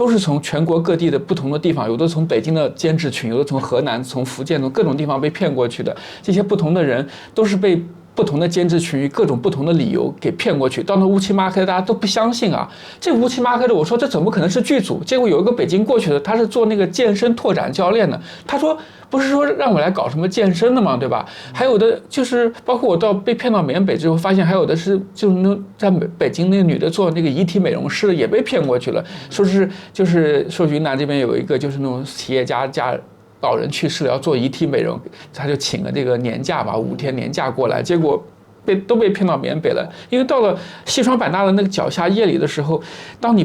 都是从全国各地的不同的地方，有的从北京的监制群，有的从河南、从福建、从各种地方被骗过去的。这些不同的人都是被不同的监制群各种不同的理由给骗过去，到那乌漆嘛黑的大家都不相信啊，这乌漆嘛黑的，我说这怎么可能是剧组？结果有一个北京过去的，他是做那个健身拓展教练的，他说不是说让我来搞什么健身的嘛，对吧？还有的就是包括我被骗到缅北之后，发现还有的是就是那在北京那个女的做那个遗体美容师的也被骗过去了，说是就是说云南这边有一个就是那种企业家老人去世了要做遗体美容，他就请了这个年假吧，5天年假过来，结果都被骗到缅北了。因为到了西双版纳的那个脚下夜里的时候，当你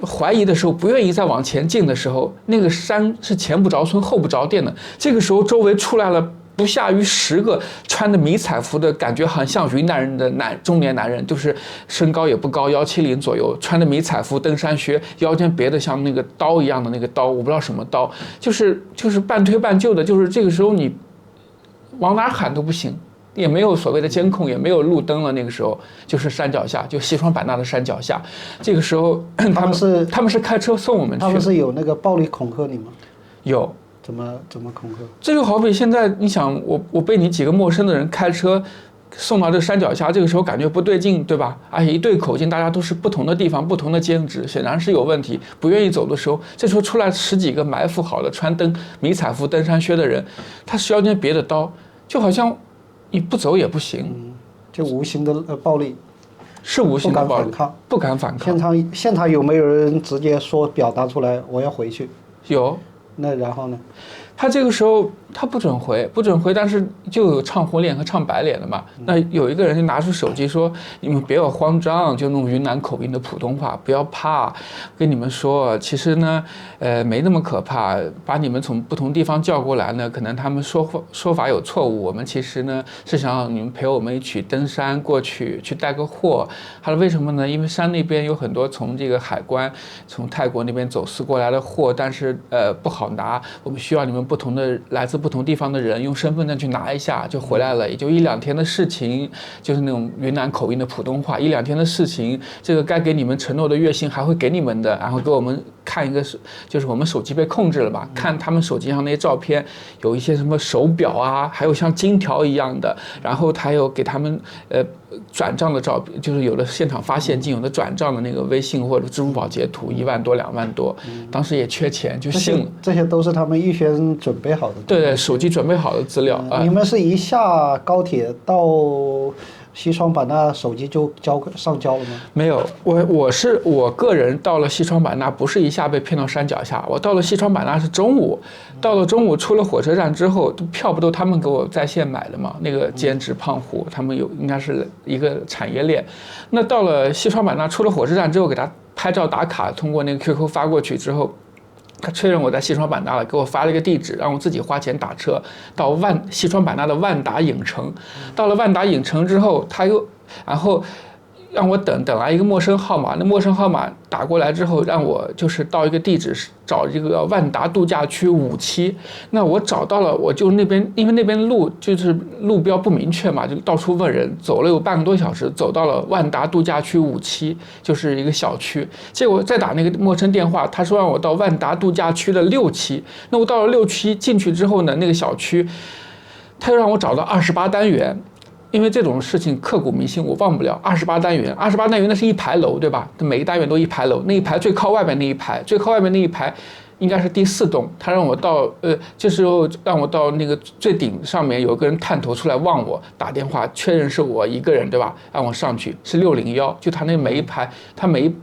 怀疑的时候，不愿意再往前进的时候，那个山是前不着村后不着店的。这个时候周围出来了不下于10个穿的迷彩服的，感觉很像云南人的中年男人，就是身高也不高，170左右，穿的迷彩服，登山靴，腰间别的像那个刀一样的那个刀，我不知道什么刀，就是半推半就的，就是这个时候你往哪喊都不行。也没有所谓的监控，也没有路灯了。那个时候就是山脚下，就西双版纳的山脚下。这个时候他们是开车送我们去。他们是有那个暴力恐嚇你吗？有。怎么恐吓？这就好比现在你想，我被你几个陌生的人开车送到这个山脚下，这个时候感觉不对劲，对吧？而且一对口径，大家都是不同的地方、不同的兼职，显然是有问题。不愿意走的时候，这时候出来10几个埋伏好的穿迷彩服、登山靴的人，他腰间别的刀，就好像。你不走也不行，就无形的暴力，是无形的暴力，不敢反抗。现场有没有人直接表达出来我要回去？有。那然后呢？他这个时候他不准回，但是就有唱红脸和唱白脸的嘛。那有一个人就拿出手机说：“你们别要慌张，就弄云南口音的普通话，不要怕。跟你们说，其实呢，没那么可怕。把你们从不同地方叫过来呢，可能他们说法有错误。我们其实呢是想让你们陪我们一起登山过去带个货。他说为什么呢？因为山那边有很多从这个海关从泰国那边走私过来的货，但是不好拿，我们需要你们。”来自不同地方的人用身份证去拿一下就回来了，也就1-2天的事情，就是那种云南口音的普通话，1-2天的事情，这个该给你们承诺的月薪还会给你们的，然后给我们看一个就是我们手机被控制了吧，看他们手机上那些照片，有一些什么手表啊，还有像金条一样的，然后他有给他们转账的照片，就是有的现场发现金，有的转账的那个微信或者支付宝截图，1万多2万多，当时也缺钱就信了。这些都是他们预先准备好的。对，手机准备好的资料。你们是一下高铁到西双版纳手机就上交了吗？没有，我个人到了西双版纳不是一下被骗到山脚下，我到了西双版纳是中午，到了中午出了火车站之后，票不都他们给我在线买的嘛？那个兼职胖虎他们应该是一个产业链。那到了西双版纳出了火车站之后，给他拍照打卡，通过那个 QQ 发过去之后。他确认我在西双版纳了，给我发了一个地址，让我自己花钱打车到西双版纳的万达影城。到了万达影城之后，然后让我等来一个陌生号码，那陌生号码打过来之后，让我就是到一个地址找这个万达度假区5期。那我找到了，我就那边，因为那边路就是路标不明确嘛，就到处问人，走了有半个多小时，走到了万达度假区5期，就是一个小区。结果再打那个陌生电话，他说让我到万达度假区的6期。那我到了6期进去之后呢，那个小区他又让我找到28单元。因为这种事情刻骨铭心，我忘不了。28单元那是一排楼，对吧？每一单元都一排楼，那一排最靠外面那一排，应该是第4栋。他让我到这时候让我到那个最顶上面，有个人探头出来望我，打电话确认是我一个人，对吧？让我上去是601，就他那每一排，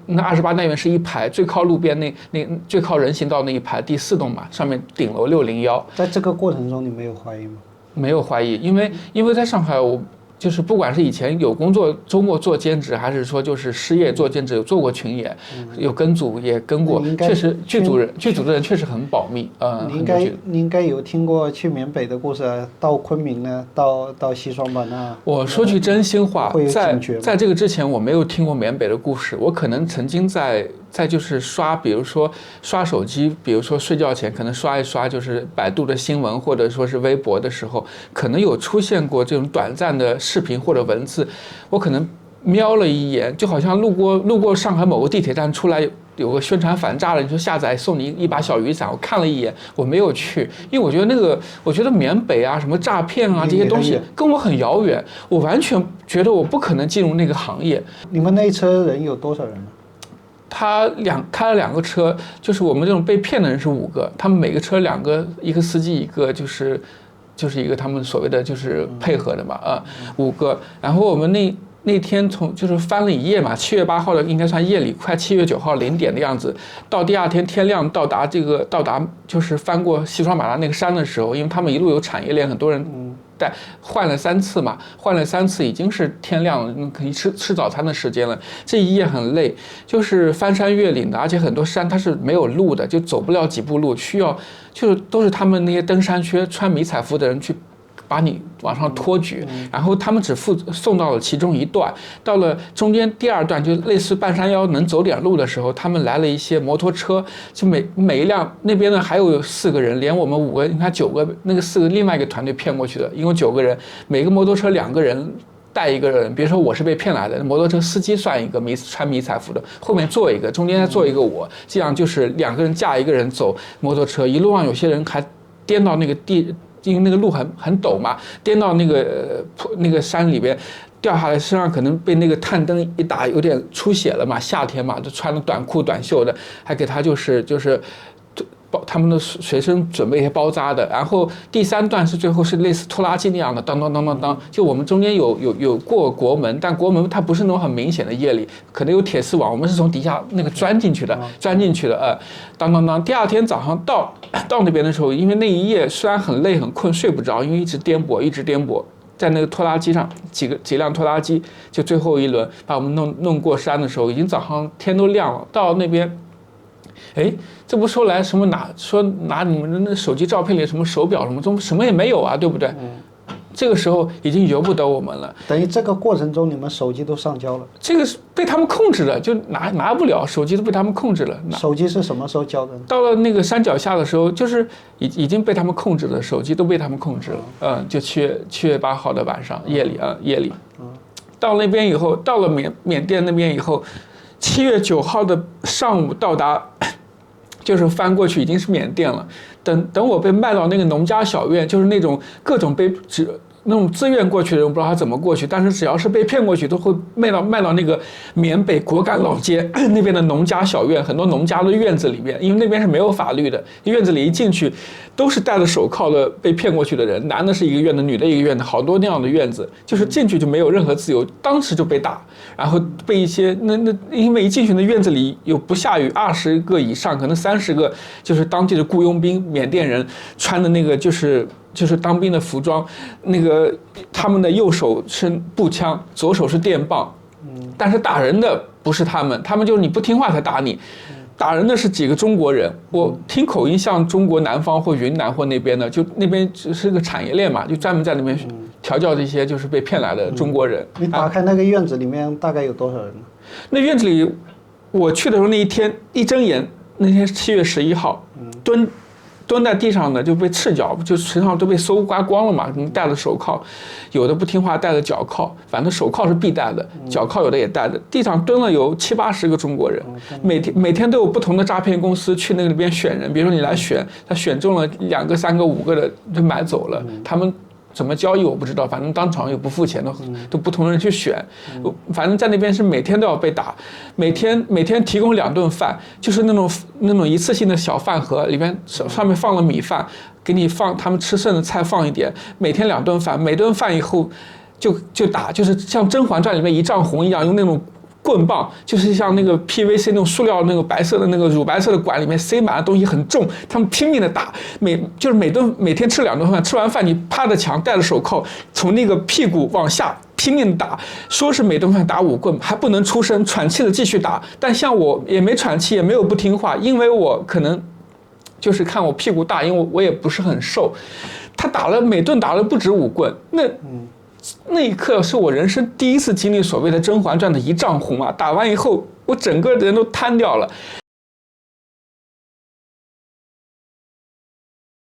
那28单元是一排，最靠路边那最靠人行道那一排第4栋嘛，上面顶楼601。在这个过程中，你没有怀疑吗？没有怀疑，因为在上海我。就是不管是以前有工作周末做兼职，还是说就是失业做兼职，有做过群演，有跟组也跟过，确实剧组的人确实很保密。你应该有听过去缅北的故事，到昆明呢，到西双版纳。我说句真心话，在这个之前我没有听过缅北的故事，我可能曾经在就是比如说刷手机，比如说睡觉前可能刷一刷就是百度的新闻或者说是微博的时候，可能有出现过这种短暂的视频或者文字，我可能瞄了一眼，就好像路过上海某个地铁站出来有个宣传反诈的，你说下载送你一把小雨伞，我看了一眼，我没有去，因为我觉得我觉得缅北啊什么诈骗啊这些东西跟我很遥远，我完全觉得我不可能进入那个行业。你们那一车人有多少人呢？他开了2个车，就是我们这种被骗的人是5个，他们每个车2个，一个司机一个就是一个他们所谓的就是配合的嘛，5个。然后我们那天就是翻了一夜嘛，7月8号的应该算夜里，快7月9号0点的样子，到第2天天亮到达就是翻过西双版纳那个山的时候，因为他们一路有产业链，很多人换了3次嘛，换了3次已经是天亮了，可以吃早餐的时间了。这一夜很累，就是翻山越岭的，而且很多山它是没有路的，就走不了几步路，需要就是都是他们那些登山靴穿迷彩服的人去把你往上托举，然后他们只送到了其中一段，到了中间第2段就类似半山腰能走点路的时候，他们来了一些摩托车，就每一辆那边呢还有4个人，连我们5个，你看9个，那个4个另外一个团队骗过去的，一共9个人，每个摩托车2个人带一个人，比如说我是被骗来的，摩托车司机算一个穿迷彩服的，后面坐一个，中间再坐一个我，这样就是2个人架1个人走摩托车，一路上有些人还颠到那个因为那个路很陡嘛，颠到那个山里边，掉下来，身上可能被那个探灯一打，有点出血了嘛。夏天嘛，就穿了短裤短袖的，还给他就是他们的随身准备一些包扎的。然后第3段是最后是类似拖拉机那样的，当当当当当。就我们中间有过国门，但国门它不是那种很明显的夜里，可能有铁丝网，我们是从底下那个钻进去的，当当当。第2天早上到那边的时候，因为那一夜虽然很累很困，睡不着，因为一直颠簸。在那个拖拉机上，几辆拖拉机，就最后一轮把我们弄过山的时候，已经早上天都亮了。到那边，哎，这不说来什么拿你们的那手机照片里什么手表什么也没有啊，对不对？这个时候已经由不得我们了。等于这个过程中，你们手机都上交了。这个是被他们控制了，就拿不了，手机都被他们控制了。手机是什么时候交的？到了那个山脚下的时候，就是已经被他们控制了，手机都被他们控制了。就7月8号的晚上夜里，到那边以后，到了缅甸那边以后，7月9号的上午到达。就是翻过去已经是缅甸了，等我被卖到那个农家小院，就是那种各种那种自愿过去的人，我不知道他怎么过去，但是只要是被骗过去，都会卖到那个缅北果敢老街那边的农家小院，很多农家的院子里面，因为那边是没有法律的，院子里一进去都是戴着手铐的被骗过去的人，男的是一个院的，女的一个院的，好多那样的院子，就是进去就没有任何自由，当时就被打，然后被一些因为一进去的院子里有不下于20个以上，可能30个就是当地的雇佣兵，缅甸人穿的那个就是当兵的服装，那个他们的右手是步枪，左手是电棒，但是打人的不是他们就是你不听话才打你，打人的是几个中国人，我听口音像中国南方或云南或那边的，就那边是个产业链嘛，就专门在那边调教这些就是被骗来的中国人。你打开那个院子里面大概有多少人呢？那院子里我去的时候那一天一睁眼，那天7月11号，蹲在地上的就被赤脚，就身上都被搜刮光了嘛，戴了手铐，有的不听话戴了脚铐，反正手铐是必戴的，脚铐有的也戴的。地上蹲了有70-80个中国人，每天都有不同的诈骗公司去那边选人，比如说你来选，他选中了2个、3个、5个的就买走了，他们怎么交易我不知道，反正当场又不付钱的，都不同的人去选，反正在那边是每天都要被打，每天提供2顿饭，就是那种一次性的小饭盒，里边上面放了米饭，给你放他们吃剩的菜放一点，每天2顿饭，每顿饭以后就打，就是像《甄嬛传》里面一丈红一样，用那种棍棒，就是像那个 PVC 那种塑料那个白色的那个乳白色的管里面塞满了东西很重，他们拼命的打，每天吃2顿饭，吃完饭你趴着墙戴着手铐，从那个屁股往下拼命打，说是每顿饭打5棍，还不能出声，喘气的继续打，但像我也没喘气，也没有不听话，因为我可能就是看我屁股大，因为我也不是很瘦，他每顿打了不止5棍，那一刻是我人生第一次经历所谓的《甄嬛传》的一丈红啊！打完以后，我整个人都瘫掉了。